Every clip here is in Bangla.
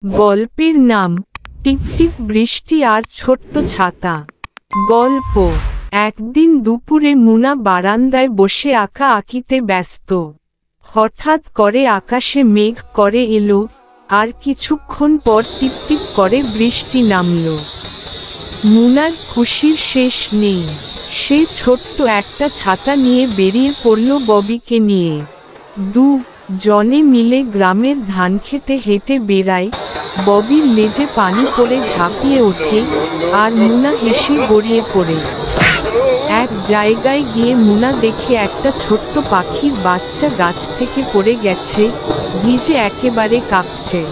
গল্পের নাম টিপটিপ বৃষ্টি আর ছোট্ট ছাতা। গল্প। একদিন দুপুরে মুনা বারান্দায় বসে আঁকা আঁকিতে ব্যস্ত। হঠাৎ করে আকাশে মেঘ করে এলো, আর কিছুক্ষণ পর টিপটিপ করে বৃষ্টি নামল। মুনার খুশির শেষ নেই। সে ছোট্ট একটা ছাতা নিয়ে বেরিয়ে পড়ল ববিকে নিয়ে। জনে মিলে গ্রামের ধানক্ষেতে হেঁটে বেড়ায়। ববির লেজে পানি পড়ে ঝাঁপিয়ে ওঠে, আর মুনা হেসে গড়িয়ে পড়ে। এক জায়গায় গিয়ে মুনা দেখে একটা ছোট্ট পাখির বাচ্চা গাছ থেকে পড়ে গেছে, ভিজে একেবারে কাঁপছে।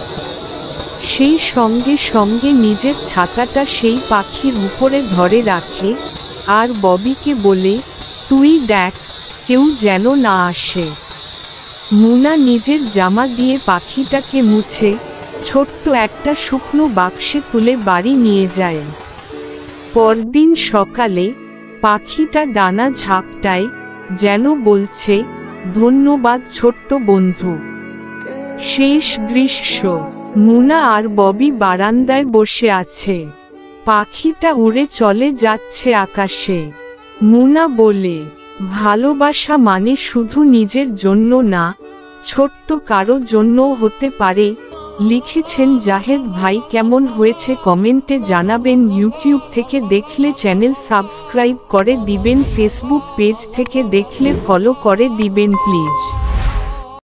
সেই সঙ্গে সঙ্গে নিজের ছাতাটা সেই পাখির উপরে ধরে রাখে, আর ববিকে বলে, তুই দেখ, কেউ যেন না আসে। মুনা নিজের জামা দিয়ে পাখিটাকে মুছে ছোট্ট একটা শুকনো বাক্সে তুলে বাড়ি নিয়ে যায়। পরদিন সকালে পাখিটা ডানা ঝাপটায়, যেন বলছে, ধন্যবাদ ছোট্ট বন্ধু। শেষ দৃশ্য। মুনা আর ববি বারান্দায় বসে আছে। পাখিটা উড়ে চলে যাচ্ছে আকাশে। মুনা বলে, ভালোবাসা মানে শুধু নিজের জন্য না, ছোট্ট কারো জন্যও হতে পারে। লিখেছেন জাহেদ ভাই। কেমন হয়েছে কমেন্টে জানাবেন। ইউটিউব থেকে দেখলে চ্যানেল সাবস্ক্রাইব করে দিবেন, ফেসবুক পেজ থেকে দেখলে ফলো করে দিবেন প্লিজ।